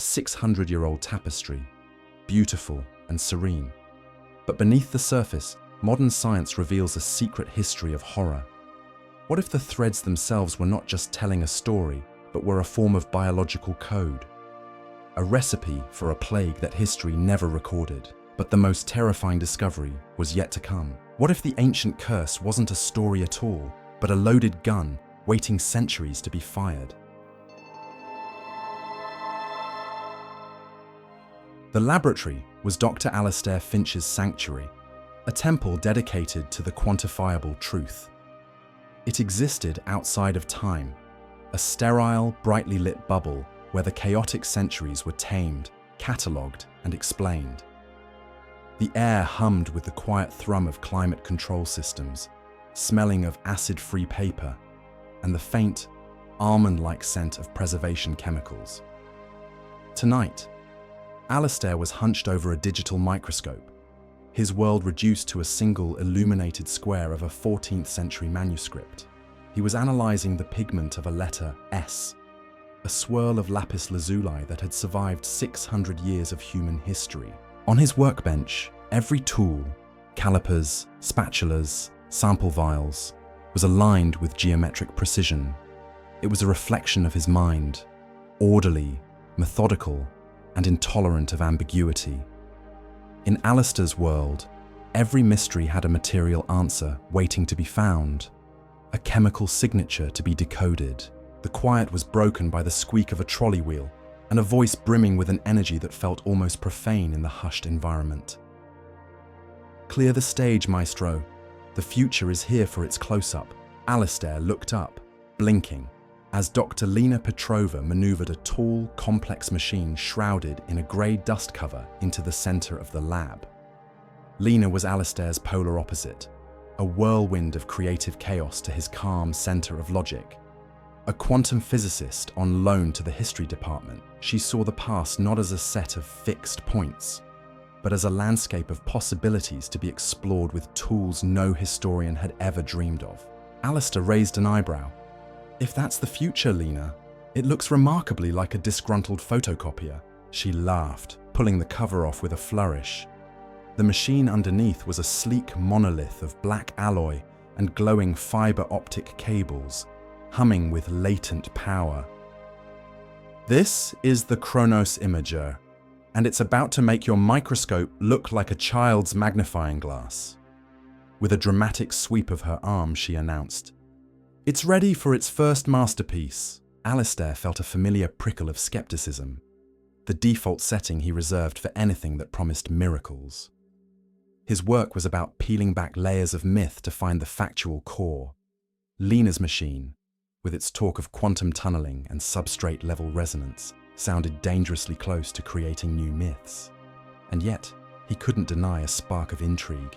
600-year-old tapestry, beautiful and serene. But beneath the surface, modern science reveals a secret history of horror. What if the threads themselves were not just telling a story, but were a form of biological code? A recipe for a plague that history never recorded. But the most terrifying discovery was yet to come. What if the ancient curse wasn't a story at all, but a loaded gun waiting centuries to be fired? The laboratory was Dr. Alistair Finch's sanctuary, a temple dedicated to the quantifiable truth. It existed outside of time, a sterile, brightly lit bubble where the chaotic centuries were tamed, catalogued, and explained. The air hummed with the quiet thrum of climate control systems, smelling of acid-free paper, and the faint, almond-like scent of preservation chemicals. Tonight, Alistair was hunched over a digital microscope, his world reduced to a single illuminated square of a 14th century manuscript. He was analyzing the pigment of a letter S, a swirl of lapis lazuli that had survived 600 years of human history. On his workbench, every tool, calipers, spatulas, sample vials, was aligned with geometric precision. It was a reflection of his mind, orderly, methodical, and intolerant of ambiguity. In Alistair's world, every mystery had a material answer waiting to be found, a chemical signature to be decoded. The quiet was broken by the squeak of a trolley wheel and a voice brimming with an energy that felt almost profane in the hushed environment. "Clear the stage, maestro. The future is here for its close-up." Alistair looked up, blinking, as Dr. Lena Petrova maneuvered a tall, complex machine shrouded in a grey dust cover into the center of the lab. Lena was Alistair's polar opposite, a whirlwind of creative chaos to his calm center of logic. A quantum physicist on loan to the history department, she saw the past not as a set of fixed points, but as a landscape of possibilities to be explored with tools no historian had ever dreamed of. Alistair raised an eyebrow. "If that's the future, Lena, it looks remarkably like a disgruntled photocopier." She laughed, pulling the cover off with a flourish. The machine underneath was a sleek monolith of black alloy and glowing fiber optic cables, humming with latent power. "This is the Chronos Imager, and it's about to make your microscope look like a child's magnifying glass." With a dramatic sweep of her arm, she announced, "It's ready for its first masterpiece." Alistair felt a familiar prickle of skepticism, the default setting he reserved for anything that promised miracles. His work was about peeling back layers of myth to find the factual core. Lena's machine, with its talk of quantum tunneling and substrate-level resonance, sounded dangerously close to creating new myths. And yet, he couldn't deny a spark of intrigue.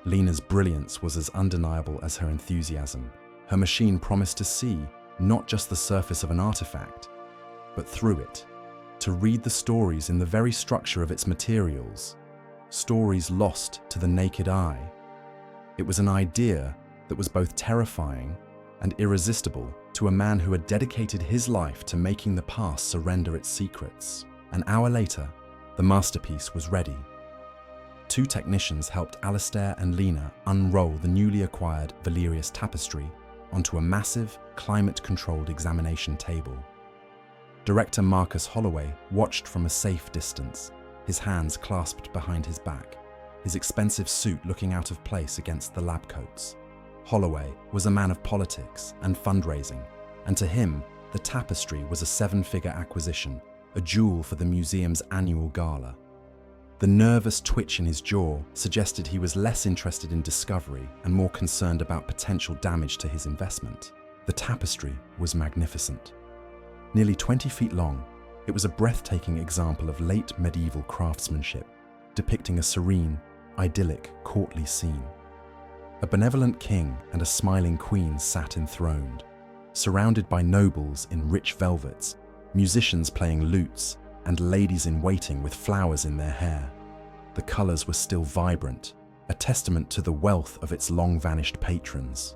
Lena's brilliance was as undeniable as her enthusiasm. Her machine promised to see not just the surface of an artifact, but through it, to read the stories in the very structure of its materials, stories lost to the naked eye. It was an idea that was both terrifying and irresistible to a man who had dedicated his life to making the past surrender its secrets. An hour later, the masterpiece was ready. Two technicians helped Alistair and Lena unroll the newly acquired Valerius Tapestry onto a massive, climate-controlled examination table. Director Marcus Holloway watched from a safe distance, his hands clasped behind his back, his expensive suit looking out of place against the lab coats. Holloway was a man of politics and fundraising, and to him, the tapestry was a seven-figure acquisition, a jewel for the museum's annual gala. The nervous twitch in his jaw suggested he was less interested in discovery and more concerned about potential damage to his investment. The tapestry was magnificent. Nearly 20 feet long, it was a breathtaking example of late medieval craftsmanship, depicting a serene, idyllic, courtly scene. A benevolent king and a smiling queen sat enthroned, surrounded by nobles in rich velvets, musicians playing lutes, and ladies in waiting with flowers in their hair. The colours were still vibrant, a testament to the wealth of its long-vanished patrons.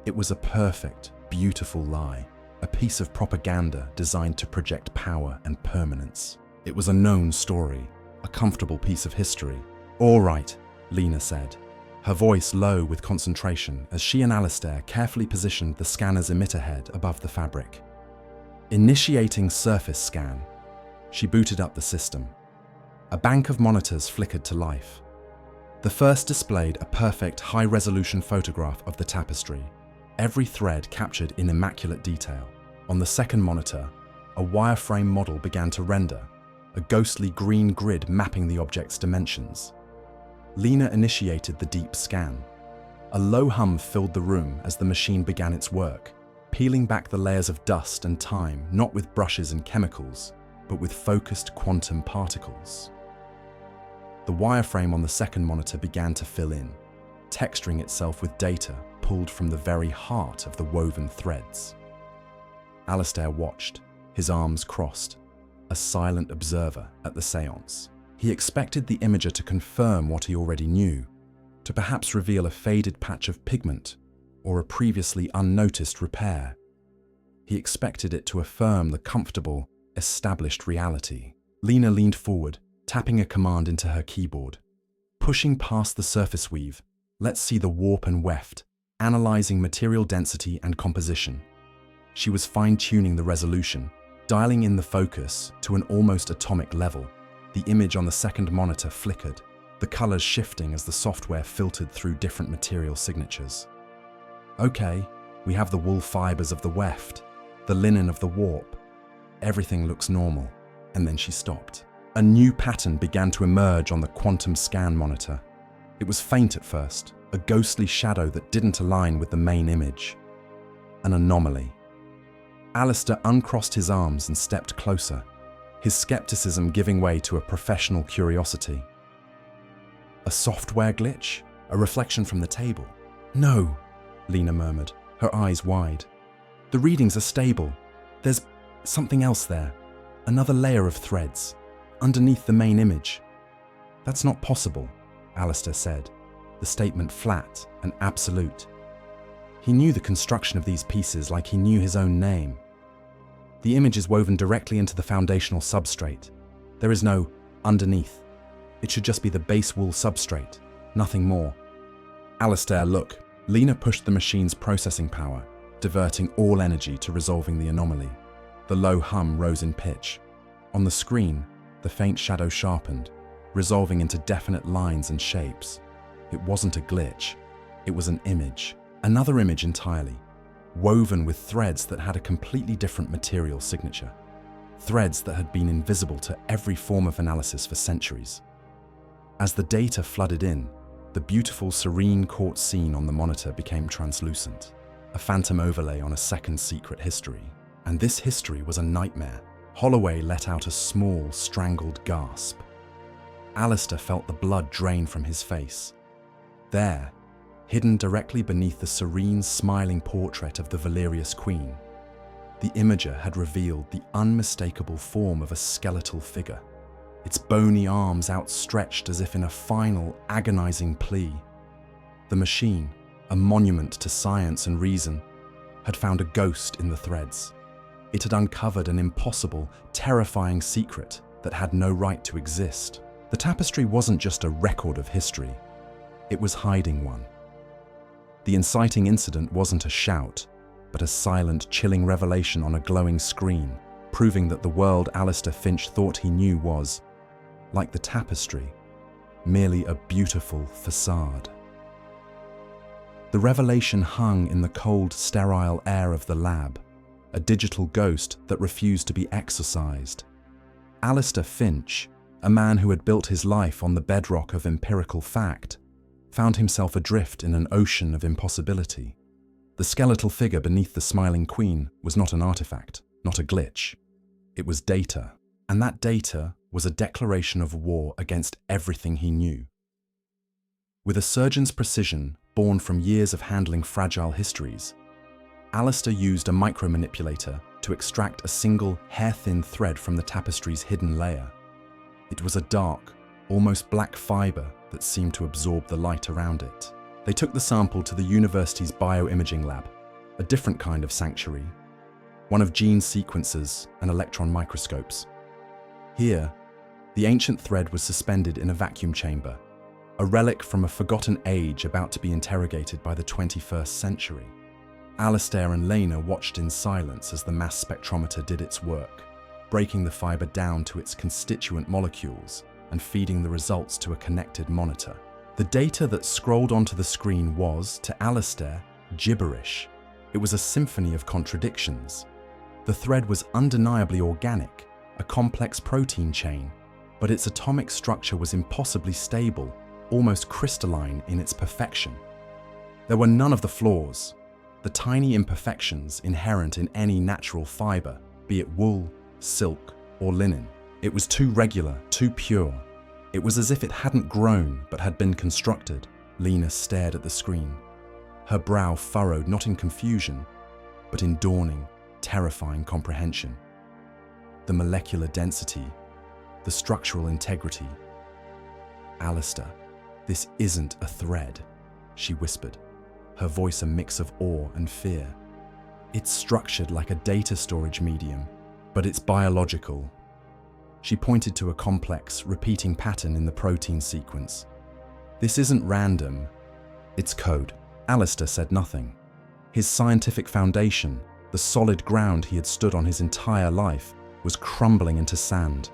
It was a perfect, beautiful lie, a piece of propaganda designed to project power and permanence. It was a known story, a comfortable piece of history. "All right," Lena said, her voice low with concentration as she and Alistair carefully positioned the scanner's emitter head above the fabric. Initiating surface scan, she booted up the system. A bank of monitors flickered to life. The first displayed a perfect high-resolution photograph of the tapestry, every thread captured in immaculate detail. On the second monitor, a wireframe model began to render, a ghostly green grid mapping the object's dimensions. Lena initiated the deep scan. A low hum filled the room as the machine began its work, peeling back the layers of dust and time, not with brushes and chemicals, but with focused quantum particles. The wireframe on the second monitor began to fill in, texturing itself with data pulled from the very heart of the woven threads. Alistair watched, his arms crossed, a silent observer at the séance. He expected the imager to confirm what he already knew, to perhaps reveal a faded patch of pigment or a previously unnoticed repair. He expected it to affirm the comfortable, established reality. Lena leaned forward, tapping a command into her keyboard. Pushing past the surface weave, let's see the warp and weft, analyzing material density and composition. She was fine-tuning the resolution, dialing in the focus to an almost atomic level. The image on the second monitor flickered, the colors shifting as the software filtered through different material signatures. Okay, we have the wool fibers of the weft, the linen of the warp. Everything looks normal. And then she stopped. A new pattern began to emerge on the quantum scan monitor. It was faint at first, a ghostly shadow that didn't align with the main image. An anomaly. Alistair uncrossed his arms and stepped closer, his skepticism giving way to a professional curiosity. A software glitch? A reflection from the table? No, Lena murmured, her eyes wide. The readings are stable. There's something else there. Another layer of threads, underneath the main image. That's not possible, Alistair said, the statement flat and absolute. He knew the construction of these pieces like he knew his own name. The image is woven directly into the foundational substrate. There is no underneath. It should just be the base wool substrate, nothing more. Alistair, look. Lena pushed the machine's processing power, diverting all energy to resolving the anomaly. The low hum rose in pitch. On the screen, the faint shadow sharpened, resolving into definite lines and shapes. It wasn't a glitch. It was an image. Another image entirely, woven with threads that had a completely different material signature. Threads that had been invisible to every form of analysis for centuries. As the data flooded in, the beautiful serene court scene on the monitor became translucent, a phantom overlay on a second secret history. And this history was a nightmare. Holloway let out a small, strangled gasp. Alistair felt the blood drain from his face. There, hidden directly beneath the serene, smiling portrait of the Valerius Queen, the imager had revealed the unmistakable form of a skeletal figure, its bony arms outstretched as if in a final, agonizing plea. The machine, a monument to science and reason, had found a ghost in the threads. It had uncovered an impossible, terrifying secret that had no right to exist. The tapestry wasn't just a record of history, it was hiding one. The inciting incident wasn't a shout, but a silent, chilling revelation on a glowing screen, proving that the world Alistair Finch thought he knew was, like the tapestry, merely a beautiful facade. The revelation hung in the cold, sterile air of the lab, a digital ghost that refused to be exorcised. Alistair Finch, a man who had built his life on the bedrock of empirical fact, found himself adrift in an ocean of impossibility. The skeletal figure beneath the smiling queen was not an artifact, not a glitch. It was data, and that data was a declaration of war against everything he knew. With a surgeon's precision born from years of handling fragile histories, Alistair used a micromanipulator to extract a single hair-thin thread from the tapestry's hidden layer. It was a dark, almost black fiber that seemed to absorb the light around it. They took the sample to the university's bioimaging lab, a different kind of sanctuary, one of gene sequencers and electron microscopes. Here, the ancient thread was suspended in a vacuum chamber, a relic from a forgotten age about to be interrogated by the 21st century. Alistair and Lena watched in silence as the mass spectrometer did its work, breaking the fiber down to its constituent molecules and feeding the results to a connected monitor. The data that scrolled onto the screen was, to Alistair, gibberish. It was a symphony of contradictions. The thread was undeniably organic, a complex protein chain, but its atomic structure was impossibly stable, almost crystalline in its perfection. There were none of the flaws, the tiny imperfections inherent in any natural fiber, be it wool, silk, or linen. It was too regular, too pure. It was as if it hadn't grown, but had been constructed. Lena stared at the screen, her brow furrowed not in confusion, but in dawning, terrifying comprehension. The molecular density, the structural integrity. Alistair, this isn't a thread, she whispered, her voice a mix of awe and fear. It's structured like a data storage medium, but it's biological. She pointed to a complex, repeating pattern in the protein sequence. This isn't random, it's code. Alistair said nothing. His scientific foundation, the solid ground he had stood on his entire life, was crumbling into sand.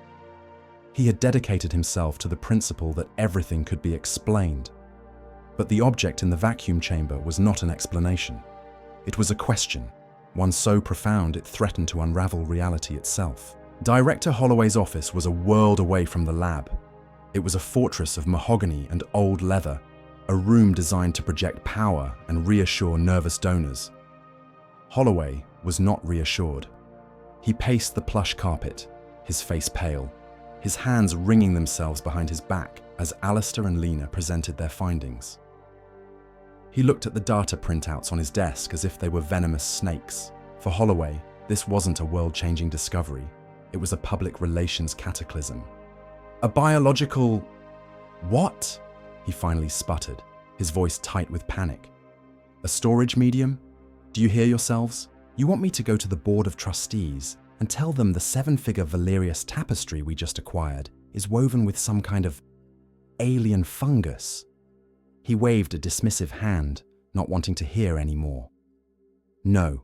He had dedicated himself to the principle that everything could be explained. But the object in the vacuum chamber was not an explanation. It was a question, one so profound it threatened to unravel reality itself. Director Holloway's office was a world away from the lab. It was a fortress of mahogany and old leather, a room designed to project power and reassure nervous donors. Holloway was not reassured. He paced the plush carpet, his face pale, his hands wringing themselves behind his back as Alistair and Lena presented their findings. He looked at the data printouts on his desk as if they were venomous snakes. For Holloway, this wasn't a world-changing discovery. It was a public relations cataclysm. A biological... what? He finally sputtered, his voice tight with panic. A storage medium? Do you hear yourselves? You want me to go to the board of trustees and tell them the 7-figure Valerius Tapestry we just acquired is woven with some kind of alien fungus? He waved a dismissive hand, not wanting to hear any more. No,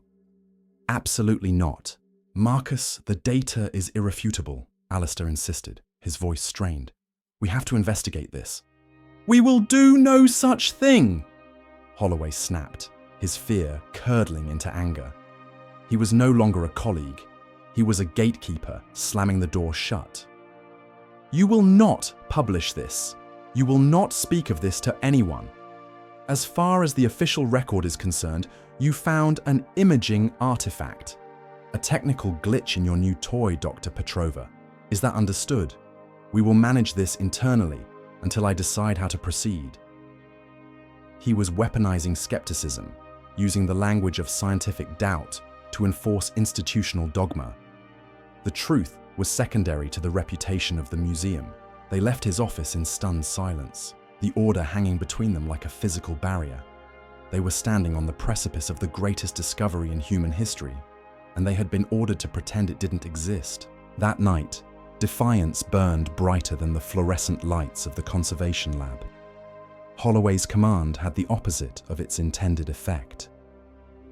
absolutely not. Marcus, the data is irrefutable, Alistair insisted, his voice strained. We have to investigate this. We will do no such thing, Holloway snapped, his fear curdling into anger. He was no longer a colleague. He was a gatekeeper, slamming the door shut. You will not publish this. You will not speak of this to anyone. As far as the official record is concerned, you found an imaging artifact. A technical glitch in your new toy, Dr. Petrova. Is that understood? We will manage this internally until I decide how to proceed. He was weaponizing skepticism, using the language of scientific doubt to enforce institutional dogma. The truth was secondary to the reputation of the museum. They left his office in stunned silence, the order hanging between them like a physical barrier. They were standing on the precipice of the greatest discovery in human history, and they had been ordered to pretend it didn't exist. That night, defiance burned brighter than the fluorescent lights of the conservation lab. Holloway's command had the opposite of its intended effect.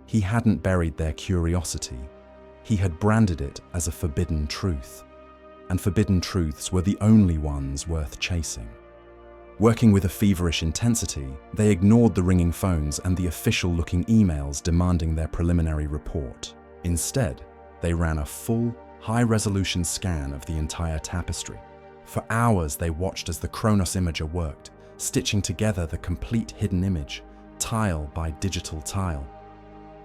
He hadn't buried their curiosity. He had branded it as a forbidden truth, and forbidden truths were the only ones worth chasing. Working with a feverish intensity, they ignored the ringing phones and the official-looking emails demanding their preliminary report. Instead, they ran a full, high-resolution scan of the entire tapestry. For hours, they watched as the Kronos imager worked, stitching together the complete hidden image, tile by digital tile.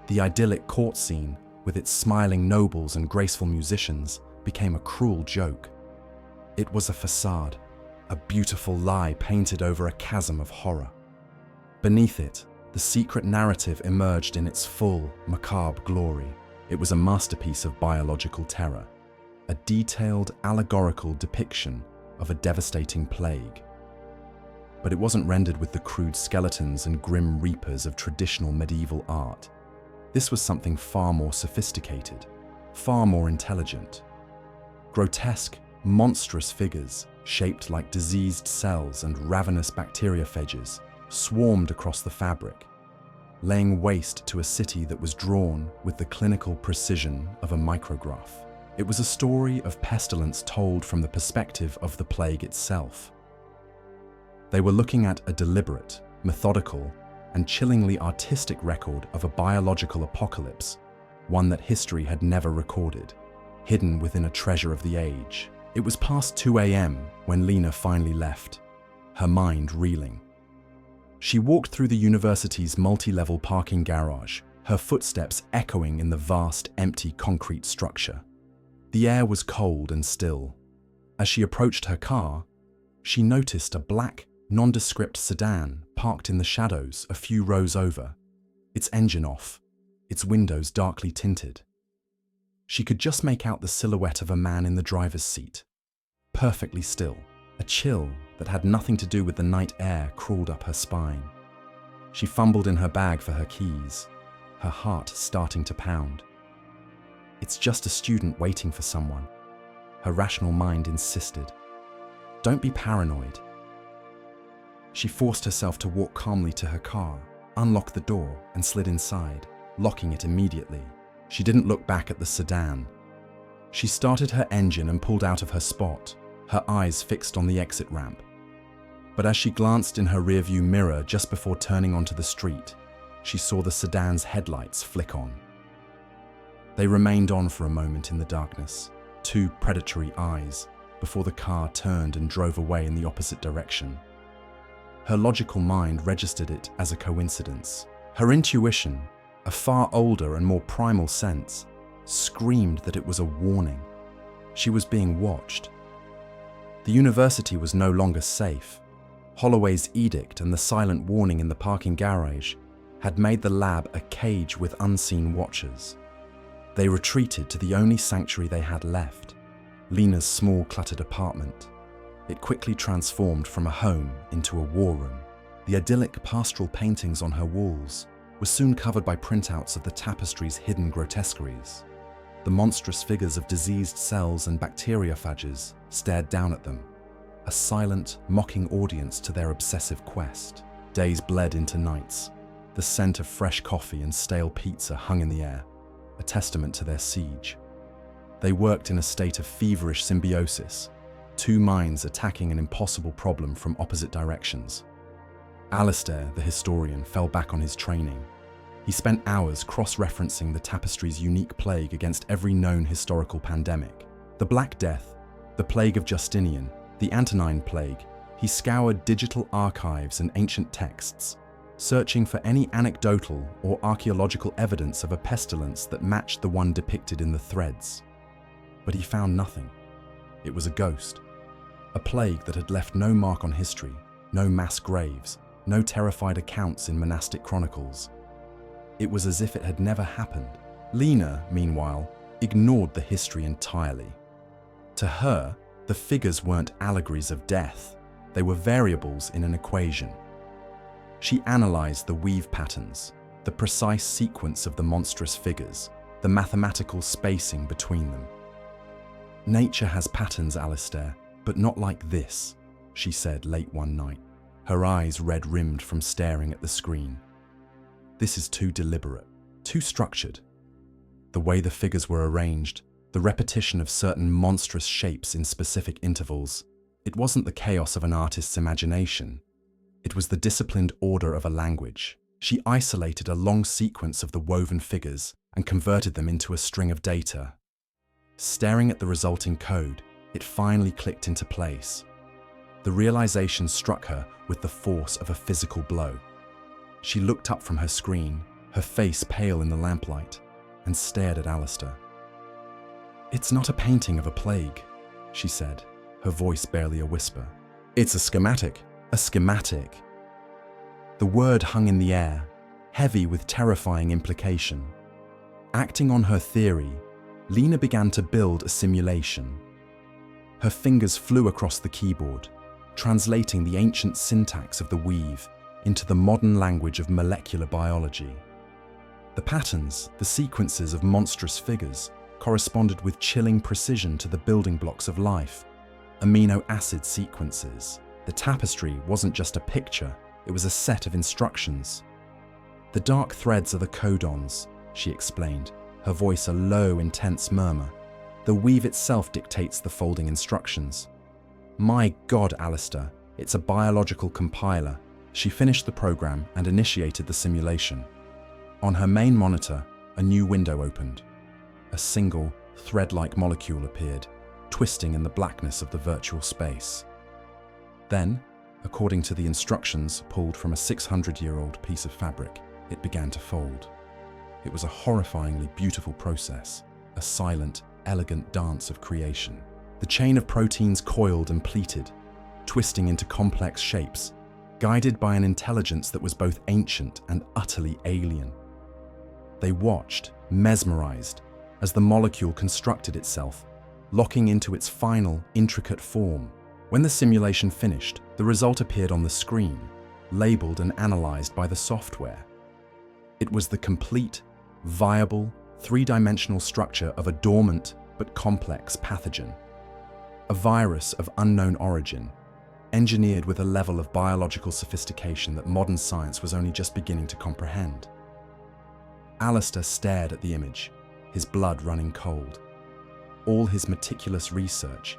The idyllic court scene, with its smiling nobles and graceful musicians, became a cruel joke. It was a facade, a beautiful lie painted over a chasm of horror. Beneath it, the secret narrative emerged in its full, macabre glory. It was a masterpiece of biological terror, a detailed, allegorical depiction of a devastating plague. But it wasn't rendered with the crude skeletons and grim reapers of traditional medieval art. This was something far more sophisticated, far more intelligent. Grotesque Monstrous figures, shaped like diseased cells and ravenous bacteriophages, swarmed across the fabric, laying waste to a city that was drawn with the clinical precision of a micrograph. It was a story of pestilence told from the perspective of the plague itself. They were looking at a deliberate, methodical, and chillingly artistic record of a biological apocalypse, one that history had never recorded, hidden within a treasure of the age. It was past 2 a.m. when Lena finally left, her mind reeling. She walked through the university's multi-level parking garage, her footsteps echoing in the vast, empty concrete structure. The air was cold and still. As she approached her car, she noticed a black, nondescript sedan parked in the shadows a few rows over, its engine off, its windows darkly tinted. She could just make out the silhouette of a man in the driver's seat, perfectly still. A chill that had nothing to do with the night air crawled up her spine. She fumbled in her bag for her keys, her heart starting to pound. It's just a student waiting for someone, her rational mind insisted. Don't be paranoid. She forced herself to walk calmly to her car, unlocked the door, and slid inside, locking it immediately. She didn't look back at the sedan. She started her engine and pulled out of her spot, her eyes fixed on the exit ramp. But as she glanced in her rearview mirror just before turning onto the street, she saw the sedan's headlights flick on. They remained on for a moment in the darkness, two predatory eyes, before the car turned and drove away in the opposite direction. Her logical mind registered it as a coincidence. Her intuition, a far older and more primal sense, screamed that it was a warning. She was being watched. The university was no longer safe. Holloway's edict and the silent warning in the parking garage had made the lab a cage with unseen watchers. They retreated to the only sanctuary they had left, Lena's small, cluttered apartment. It quickly transformed from a home into a war room. The idyllic pastoral paintings on her walls were soon covered by printouts of the tapestry's hidden grotesqueries. The monstrous figures of diseased cells and bacteriophages stared down at them, a silent, mocking audience to their obsessive quest. Days bled into nights. The scent of fresh coffee and stale pizza hung in the air, a testament to their siege. They worked in a state of feverish symbiosis, two minds attacking an impossible problem from opposite directions. Alistair, the historian, fell back on his training. He spent hours cross-referencing the tapestry's unique plague against every known historical pandemic. The Black Death, the Plague of Justinian, the Antonine Plague. He scoured digital archives and ancient texts, searching for any anecdotal or archaeological evidence of a pestilence that matched the one depicted in the threads. But he found nothing. It was a ghost, a plague that had left no mark on history, no mass graves, no terrified accounts in monastic chronicles. It was as if it had never happened. Lena, meanwhile, ignored the history entirely. To her, the figures weren't allegories of death. They were variables in an equation. She analyzed the weave patterns, the precise sequence of the monstrous figures, the mathematical spacing between them. Nature has patterns, Alistair, but not like this, she said late one night, her eyes red-rimmed from staring at the screen. This is too deliberate, too structured. The way the figures were arranged, the repetition of certain monstrous shapes in specific intervals, it wasn't the chaos of an artist's imagination. It was the disciplined order of a language. She isolated a long sequence of the woven figures and converted them into a string of data. Staring at the resulting code, it finally clicked into place. The realization struck her with the force of a physical blow. She looked up from her screen, her face pale in the lamplight, and stared at Alistair. "It's not a painting of a plague," she said, her voice barely a whisper. "It's a schematic. A schematic." The word hung in the air, heavy with terrifying implication. Acting on her theory, Lena began to build a simulation. Her fingers flew across the keyboard, translating the ancient syntax of the weave into the modern language of molecular biology. The patterns, the sequences of monstrous figures, corresponded with chilling precision to the building blocks of life, amino acid sequences. The tapestry wasn't just a picture, it was a set of instructions. "The dark threads are the codons," she explained, her voice a low, intense murmur. "The weave itself dictates the folding instructions." "My God, Alistair, it's a biological compiler." She finished the program and initiated the simulation. On her main monitor, a new window opened. A single, thread-like molecule appeared, twisting in the blackness of the virtual space. Then, according to the instructions pulled from a 600-year-old piece of fabric, it began to fold. It was a horrifyingly beautiful process, a silent, elegant dance of creation. The chain of proteins coiled and pleated, twisting into complex shapes, guided by an intelligence that was both ancient and utterly alien. They watched, mesmerized, as the molecule constructed itself, locking into its final, intricate form. When the simulation finished, the result appeared on the screen, labeled and analyzed by the software. It was the complete, viable, three-dimensional structure of a dormant but complex pathogen. A virus of unknown origin, engineered with a level of biological sophistication that modern science was only just beginning to comprehend. Alistair stared at the image, his blood running cold. All his meticulous research,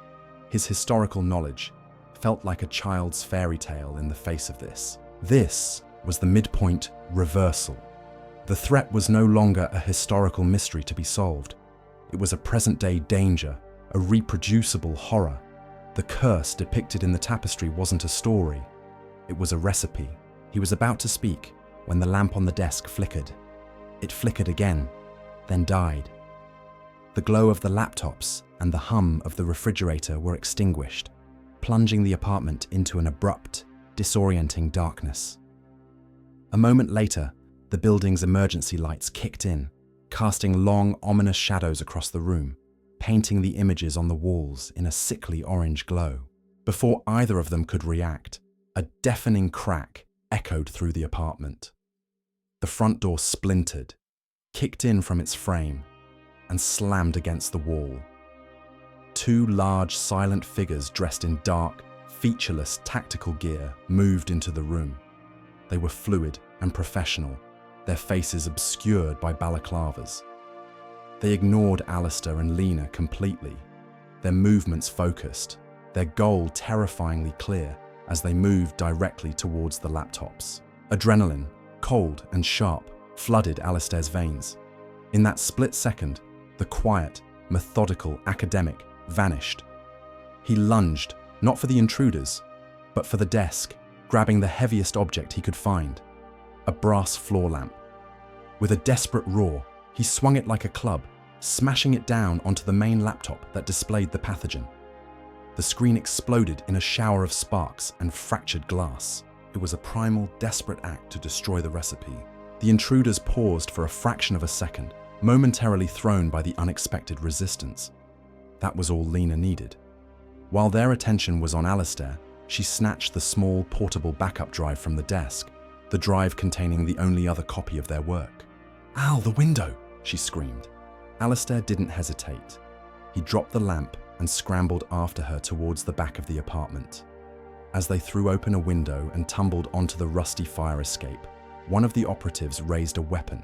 his historical knowledge, felt like a child's fairy tale in the face of this. This was the midpoint reversal. The threat was no longer a historical mystery to be solved. It was a present-day danger, a reproducible horror. The curse depicted in the tapestry wasn't a story. It was a recipe. He was about to speak when the lamp on the desk flickered. It flickered again, then died. The glow of the laptops and the hum of the refrigerator were extinguished, plunging the apartment into an abrupt, disorienting darkness. A moment later, the building's emergency lights kicked in, casting long, ominous shadows across the room, painting the images on the walls in a sickly orange glow. Before either of them could react, a deafening crack echoed through the apartment. The front door splintered, kicked in from its frame, and slammed against the wall. Two large, silent figures dressed in dark, featureless tactical gear moved into the room. They were fluid and professional, their faces obscured by balaclavas. They ignored Alistair and Lena completely, their movements focused, their goal terrifyingly clear as they moved directly towards the laptops. Adrenaline, cold and sharp, flooded Alistair's veins. In that split second, the quiet, methodical academic vanished. He lunged, not for the intruders, but for the desk, grabbing the heaviest object he could find, a brass floor lamp. With a desperate roar, he swung it like a club, smashing it down onto the main laptop that displayed the pathogen. The screen exploded in a shower of sparks and fractured glass. It was a primal, desperate act to destroy the recipe. The intruders paused for a fraction of a second, momentarily thrown by the unexpected resistance. That was all Lena needed. While their attention was on Alistair, she snatched the small, portable backup drive from the desk, the drive containing the only other copy of their work. "Al, the window!" she screamed. Alistair didn't hesitate. He dropped the lamp and scrambled after her towards the back of the apartment. As they threw open a window and tumbled onto the rusty fire escape, one of the operatives raised a weapon.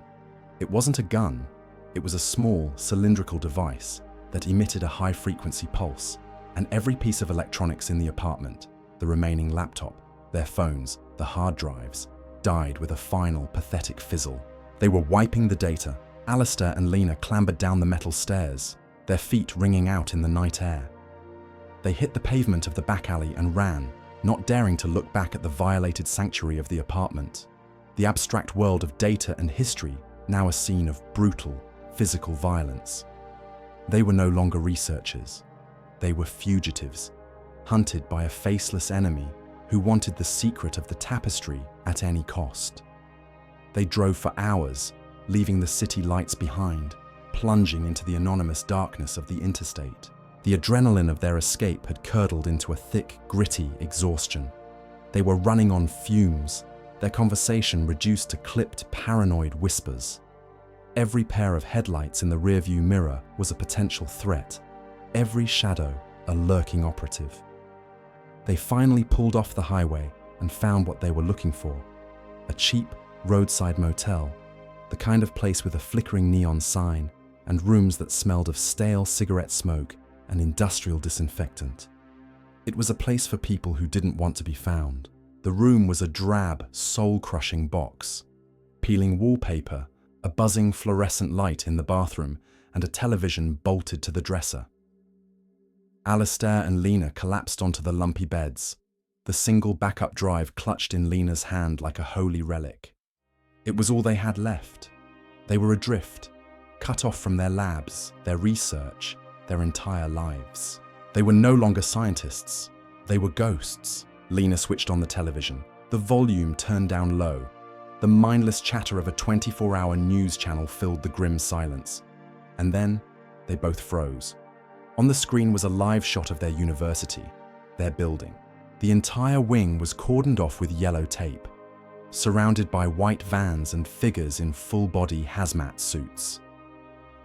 It wasn't a gun. It was a small, cylindrical device that emitted a high-frequency pulse, and every piece of electronics in the apartment, the remaining laptop, their phones, the hard drives, died with a final, pathetic fizzle. They were wiping the data. Alistair and Lena clambered down the metal stairs, their feet ringing out in the night air. They hit the pavement of the back alley and ran, not daring to look back at the violated sanctuary of the apartment. The abstract world of data and history, now a scene of brutal, physical violence. They were no longer researchers. They were fugitives, hunted by a faceless enemy who wanted the secret of the tapestry at any cost. They drove for hours, leaving the city lights behind, plunging into the anonymous darkness of the interstate. The adrenaline of their escape had curdled into a thick, gritty exhaustion. They were running on fumes, their conversation reduced to clipped, paranoid whispers. Every pair of headlights in the rearview mirror was a potential threat, every shadow a lurking operative. They finally pulled off the highway and found what they were looking for: a cheap roadside motel, the kind of place with a flickering neon sign and rooms that smelled of stale cigarette smoke and industrial disinfectant. It was a place for people who didn't want to be found. The room was a drab, soul-crushing box. Peeling wallpaper, a buzzing fluorescent light in the bathroom, and a television bolted to the dresser. Alistair and Lena collapsed onto the lumpy beds, the single backup drive clutched in Lena's hand like a holy relic. It was all they had left. They were adrift, cut off from their labs, their research, their entire lives. They were no longer scientists. They were ghosts. Lena switched on the television, the volume turned down low. The mindless chatter of a 24-hour news channel filled the grim silence. And then, they both froze. On the screen was a live shot of their university, their building. The entire wing was cordoned off with yellow tape, surrounded by white vans and figures in full-body hazmat suits.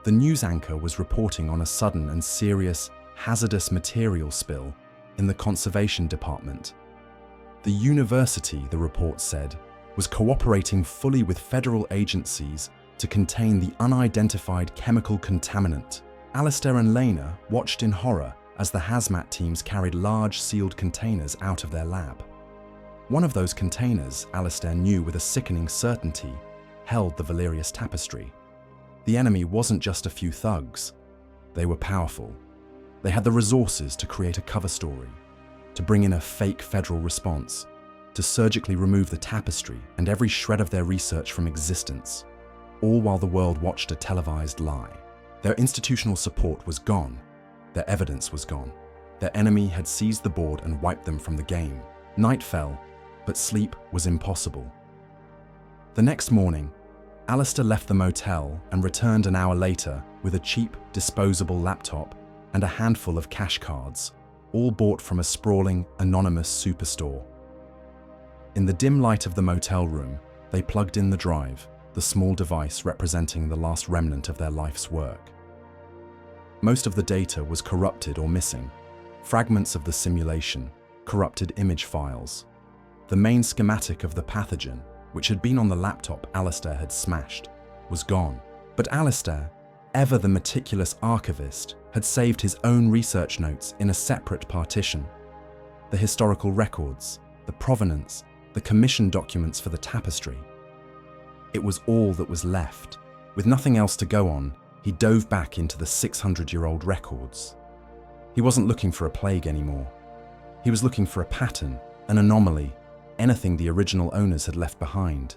The news anchor was reporting on a sudden and serious hazardous material spill in the conservation department. The university, the report said, was cooperating fully with federal agencies to contain the unidentified chemical contaminant. Alistair and Lena watched in horror as the hazmat teams carried large sealed containers out of their lab. One of those containers, Alistair knew with a sickening certainty, held the Valerius Tapestry. The enemy wasn't just a few thugs. They were powerful. They had the resources to create a cover story, to bring in a fake federal response, to surgically remove the tapestry and every shred of their research from existence, all while the world watched a televised lie. Their institutional support was gone. Their evidence was gone. Their enemy had seized the board and wiped them from the game. Night fell, but sleep was impossible. The next morning, Alistair left the motel and returned an hour later with a cheap, disposable laptop and a handful of cash cards, all bought from a sprawling, anonymous superstore. In the dim light of the motel room, they plugged in the drive, the small device representing the last remnant of their life's work. Most of the data was corrupted or missing. Fragments of the simulation, corrupted image files. The main schematic of the pathogen, which had been on the laptop Alistair had smashed, was gone. But Alistair, ever the meticulous archivist, had saved his own research notes in a separate partition. The historical records, the provenance, the commission documents for the tapestry. It was all that was left. With nothing else to go on, he dove back into the 600-year-old records. He wasn't looking for a plague anymore. He was looking for a pattern, an anomaly, anything the original owners had left behind.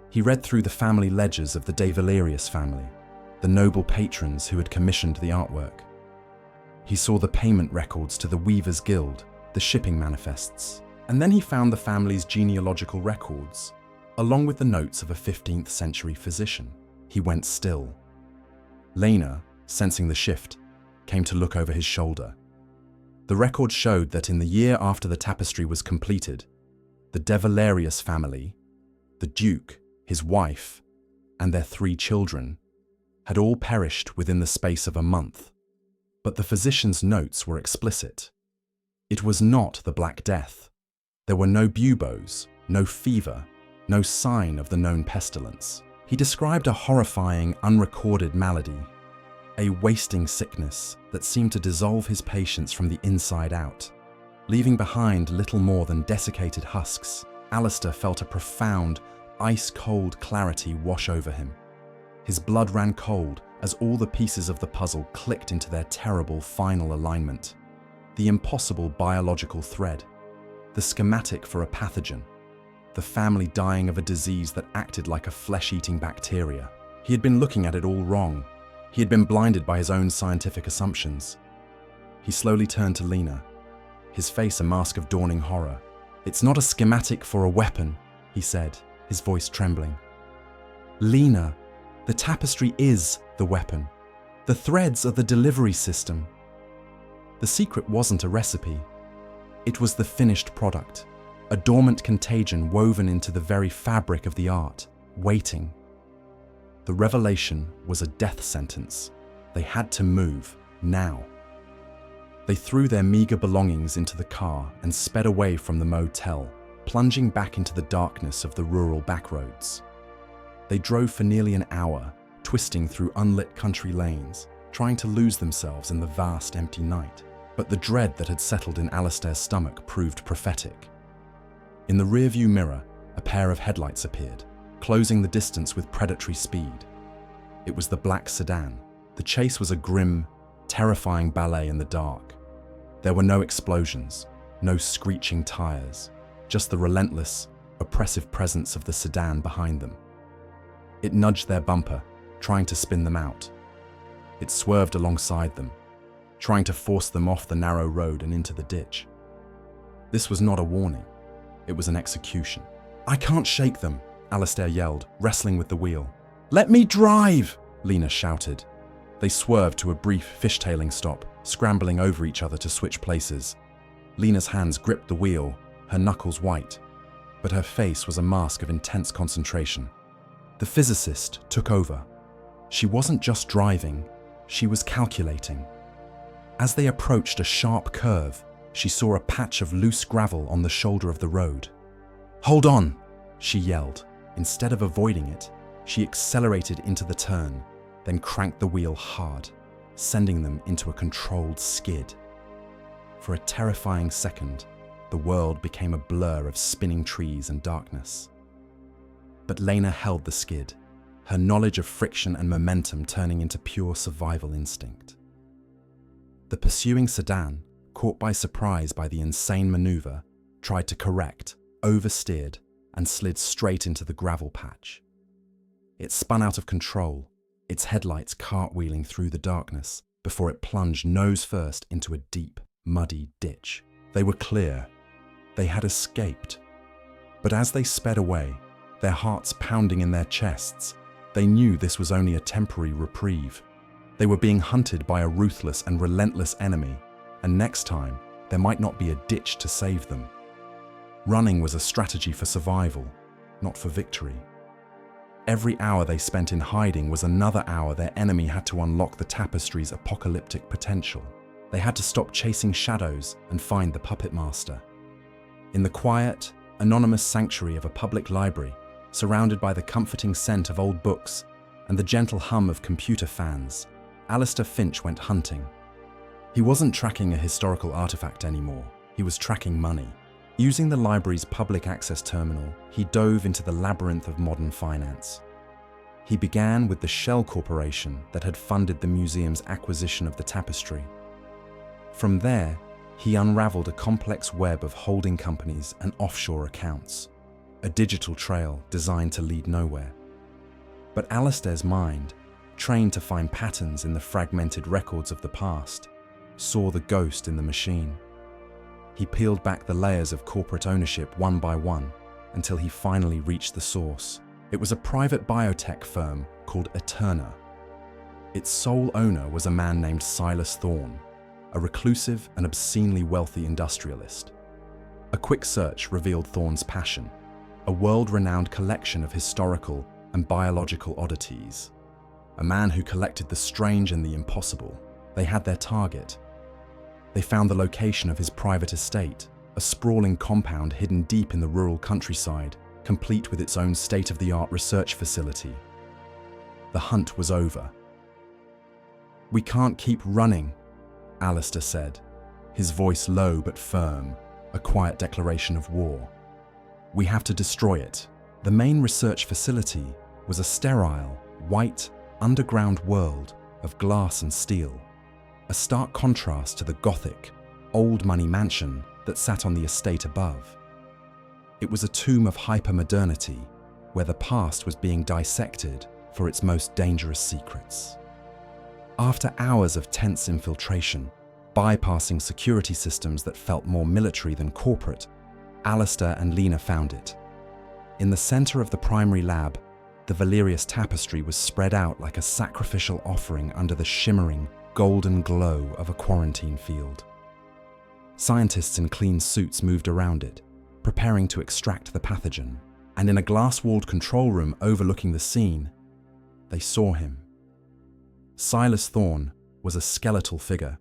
He read through the family ledgers of the de Valerius family, the noble patrons who had commissioned the artwork. He saw the payment records to the Weavers' Guild, the shipping manifests, and then he found the family's genealogical records, along with the notes of a 15th century physician. He went still. Lena, sensing the shift, came to look over his shoulder. The record showed that in the year after the tapestry was completed, the de Valerius family, the Duke, his wife, and their 3 children had all perished within the space of a month. But the physician's notes were explicit. It was not the Black Death. There were no buboes, no fever, no sign of the known pestilence. He described a horrifying, unrecorded malady, a wasting sickness that seemed to dissolve his patients from the inside out, leaving behind little more than desiccated husks. Alistair felt a profound, ice-cold clarity wash over him. His blood ran cold as all the pieces of the puzzle clicked into their terrible final alignment. The impossible biological thread, the schematic for a pathogen, the family dying of a disease that acted like a flesh-eating bacteria. He had been looking at it all wrong. He had been blinded by his own scientific assumptions. He slowly turned to Lena, his face a mask of dawning horror. "It's not a schematic for a weapon," he said, his voice trembling. "Lena, the tapestry is the weapon. The threads are the delivery system." The secret wasn't a recipe. It was the finished product, a dormant contagion woven into the very fabric of the art, waiting. The revelation was a death sentence. They had to move, now. They threw their meager belongings into the car and sped away from the motel, plunging back into the darkness of the rural backroads. They drove for nearly an hour, twisting through unlit country lanes, trying to lose themselves in the vast empty night. But the dread that had settled in Alistair's stomach proved prophetic. In the rearview mirror, a pair of headlights appeared, closing the distance with predatory speed. It was the black sedan. The chase was a grim, terrifying ballet in the dark. There were no explosions, no screeching tires, just the relentless, oppressive presence of the sedan behind them. It nudged their bumper, trying to spin them out. It swerved alongside them, trying to force them off the narrow road and into the ditch. This was not a warning. It was an execution. "I can't shake them," Alistair yelled, wrestling with the wheel. "Let me drive!" Lena shouted. They swerved to a brief fishtailing stop, scrambling over each other to switch places. Lena's hands gripped the wheel, her knuckles white, but her face was a mask of intense concentration. The physicist took over. She wasn't just driving, she was calculating. As they approached a sharp curve, she saw a patch of loose gravel on the shoulder of the road. "Hold on!" she yelled. Instead of avoiding it, she accelerated into the turn, then cranked the wheel hard, sending them into a controlled skid. For a terrifying second, the world became a blur of spinning trees and darkness. But Lena held the skid, her knowledge of friction and momentum turning into pure survival instinct. The pursuing sedan, caught by surprise by the insane maneuver, tried to correct, oversteered, and slid straight into the gravel patch. It spun out of control, its headlights cartwheeling through the darkness before it plunged nose first into a deep, muddy ditch. They were clear. They had escaped. But as they sped away, their hearts pounding in their chests, they knew this was only a temporary reprieve. They were being hunted by a ruthless and relentless enemy, and next time, there might not be a ditch to save them. Running was a strategy for survival, not for victory. Every hour they spent in hiding was another hour their enemy had to unlock the tapestry's apocalyptic potential. They had to stop chasing shadows and find the puppet master. In the quiet, anonymous sanctuary of a public library, surrounded by the comforting scent of old books and the gentle hum of computer fans, Alistair Finch went hunting. He wasn't tracking a historical artifact anymore, he was tracking money. Using the library's public access terminal, he dove into the labyrinth of modern finance. He began with the Shell Corporation that had funded the museum's acquisition of the tapestry. From there, he unraveled a complex web of holding companies and offshore accounts, a digital trail designed to lead nowhere. But Alistair's mind, trained to find patterns in the fragmented records of the past, saw the ghost in the machine. He peeled back the layers of corporate ownership one by one until he finally reached the source. It was a private biotech firm called Eterna. Its sole owner was a man named Silas Thorne, a reclusive and obscenely wealthy industrialist. A quick search revealed Thorne's passion, a world-renowned collection of historical and biological oddities. A man who collected the strange and the impossible. They had their target. They found the location of his private estate, a sprawling compound hidden deep in the rural countryside, complete with its own state-of-the-art research facility. The hunt was over. "We can't keep running," Alistair said, his voice low but firm, a quiet declaration of war. "We have to destroy it." The main research facility was a sterile, white, underground world of glass and steel, a stark contrast to the Gothic, old-money mansion that sat on the estate above. It was a tomb of hypermodernity, where the past was being dissected for its most dangerous secrets. After hours of tense infiltration, bypassing security systems that felt more military than corporate, Alistair and Lena found it. In the center of the primary lab, the Valerius Tapestry was spread out like a sacrificial offering under the shimmering, golden glow of a quarantine field. Scientists in clean suits moved around it, preparing to extract the pathogen, and in a glass-walled control room overlooking the scene, they saw him. Silas Thorne was a skeletal figure,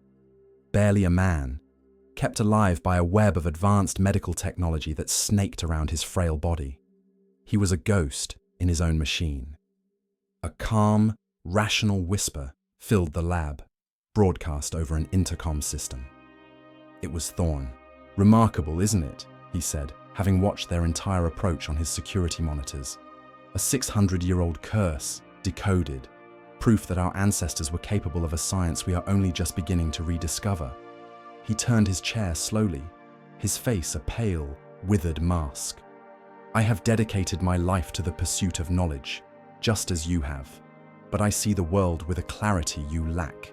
barely a man, kept alive by a web of advanced medical technology that snaked around his frail body. He was a ghost in his own machine. A calm, rational whisper filled the lab, broadcast over an intercom system. It was Thorne. "Remarkable, isn't it?" he said, having watched their entire approach on his security monitors. A 600-year-old curse, decoded, proof that our ancestors were capable of a science we are only just beginning to rediscover. He turned his chair slowly, his face a pale, withered mask. "I have dedicated my life to the pursuit of knowledge, just as you have, but I see the world with a clarity you lack.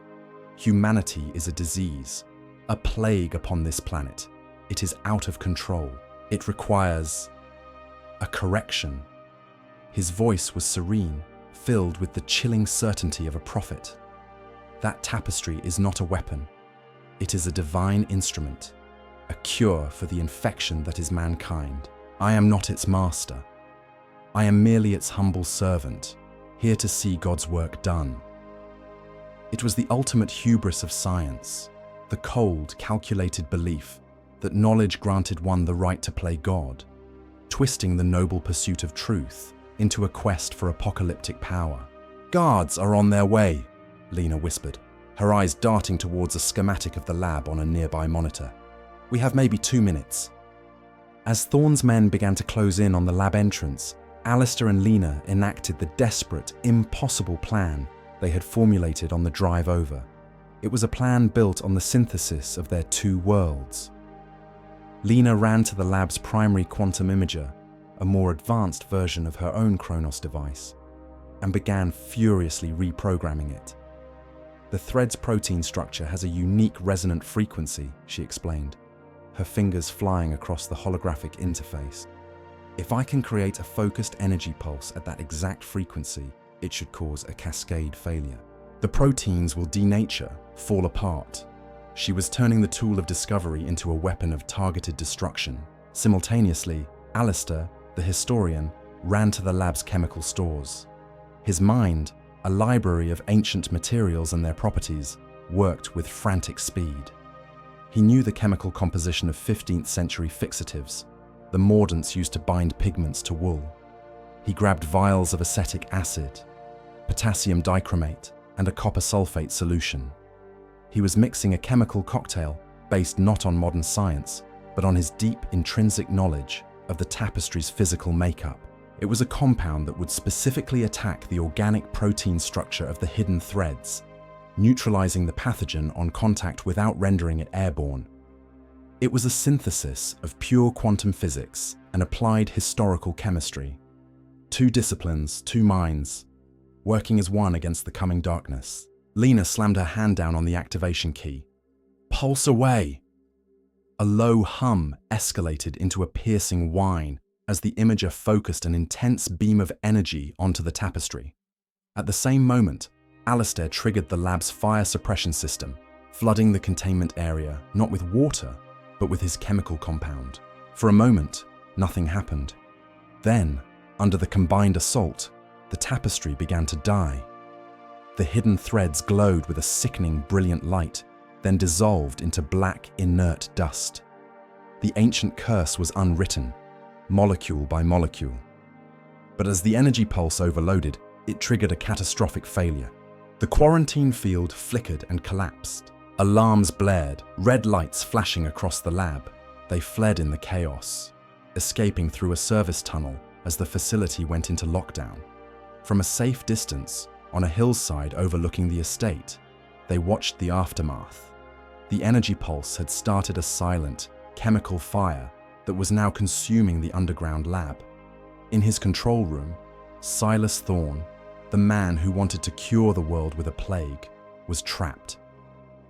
Humanity is a disease, a plague upon this planet. It is out of control. It requires a correction." His voice was serene, filled with the chilling certainty of a prophet. "That tapestry is not a weapon. It is a divine instrument, a cure for the infection that is mankind. I am not its master. I am merely its humble servant, here to see God's work done." It was the ultimate hubris of science, the cold, calculated belief that knowledge granted one the right to play God, twisting the noble pursuit of truth into a quest for apocalyptic power. "Guards are on their way," Lena whispered, her eyes darting towards a schematic of the lab on a nearby monitor. "We have maybe 2 minutes." As Thorne's men began to close in on the lab entrance, Alistair and Lena enacted the desperate, impossible plan they had formulated on the drive over. It was a plan built on the synthesis of their 2 worlds. Lena ran to the lab's primary quantum imager, a more advanced version of her own Chronos device, and began furiously reprogramming it. "The thread's protein structure has a unique resonant frequency," she explained, her fingers flying across the holographic interface. "If I can create a focused energy pulse at that exact frequency, it should cause a cascade failure. The proteins will denature, fall apart." She was turning the tool of discovery into a weapon of targeted destruction. Simultaneously, Alistair, the historian, ran to the lab's chemical stores. His mind, a library of ancient materials and their properties, worked with frantic speed. He knew the chemical composition of 15th century fixatives, the mordants used to bind pigments to wool. He grabbed vials of acetic acid, potassium dichromate, and a copper sulfate solution. He was mixing a chemical cocktail based not on modern science, but on his deep intrinsic knowledge of the tapestry's physical makeup. It was a compound that would specifically attack the organic protein structure of the hidden threads, neutralizing the pathogen on contact without rendering it airborne. It was a synthesis of pure quantum physics and applied historical chemistry. 2 disciplines, 2 minds, working as one against the coming darkness. Lena slammed her hand down on the activation key. "Pulse away!" A low hum escalated into a piercing whine as the imager focused an intense beam of energy onto the tapestry. At the same moment, Alistair triggered the lab's fire suppression system, flooding the containment area not with water, but with his chemical compound. For a moment, nothing happened. Then, under the combined assault, the tapestry began to die. The hidden threads glowed with a sickening, brilliant light, then dissolved into black, inert dust. The ancient curse was unwritten, molecule by molecule. But as the energy pulse overloaded, it triggered a catastrophic failure. The quarantine field flickered and collapsed. Alarms blared, red lights flashing across the lab. They fled in the chaos, escaping through a service tunnel as the facility went into lockdown. From a safe distance, on a hillside overlooking the estate, they watched the aftermath. The energy pulse had started a silent, chemical fire that was now consuming the underground lab. In his control room, Silas Thorne, the man who wanted to cure the world with a plague, was trapped.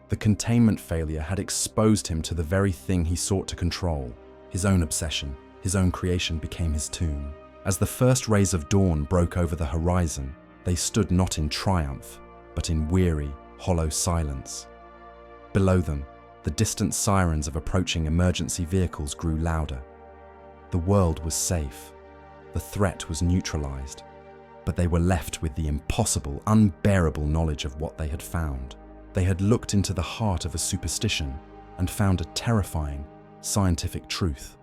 The containment failure had exposed him to the very thing he sought to control. His own obsession, his own creation became his tomb. As the first rays of dawn broke over the horizon, they stood not in triumph, but in weary, hollow silence. Below them, the distant sirens of approaching emergency vehicles grew louder. The world was safe. The threat was neutralized. But they were left with the impossible, unbearable knowledge of what they had found. They had looked into the heart of a superstition and found a terrifying, scientific truth.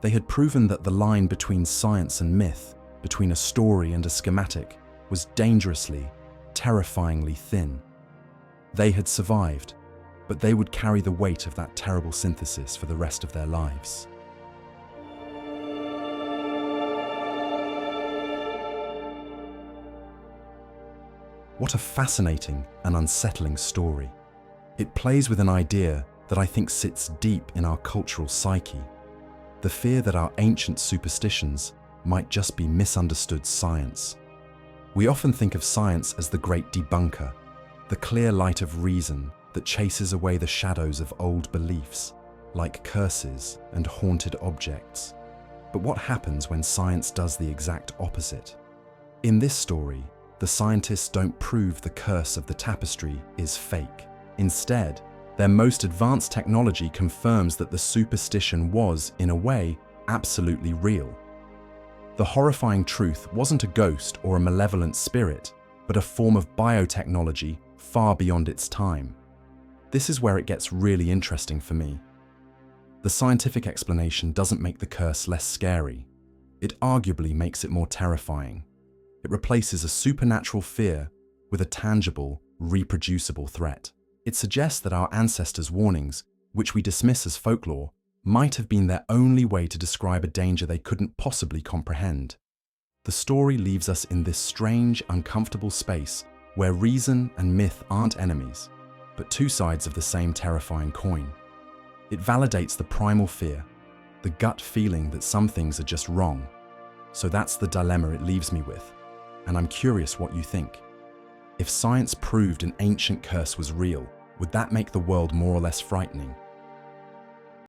They had proven that the line between science and myth, between a story and a schematic, was dangerously, terrifyingly thin. They had survived, but they would carry the weight of that terrible synthesis for the rest of their lives. What a fascinating and unsettling story. It plays with an idea that I think sits deep in our cultural psyche, the fear that our ancient superstitions might just be misunderstood science. We often think of science as the great debunker, the clear light of reason that chases away the shadows of old beliefs, like curses and haunted objects. But what happens when science does the exact opposite? In this story, the scientists don't prove the curse of the tapestry is fake. Instead, their most advanced technology confirms that the superstition was, in a way, absolutely real. The horrifying truth wasn't a ghost or a malevolent spirit, but a form of biotechnology far beyond its time. This is where it gets really interesting for me. The scientific explanation doesn't make the curse less scary. It arguably makes it more terrifying. It replaces a supernatural fear with a tangible, reproducible threat. It suggests that our ancestors' warnings, which we dismiss as folklore, might have been their only way to describe a danger they couldn't possibly comprehend. The story leaves us in this strange, uncomfortable space where reason and myth aren't enemies, but two sides of the same terrifying coin. It validates the primal fear, the gut feeling that some things are just wrong. So that's the dilemma it leaves me with, and I'm curious what you think. If science proved an ancient curse was real, would that make the world more or less frightening?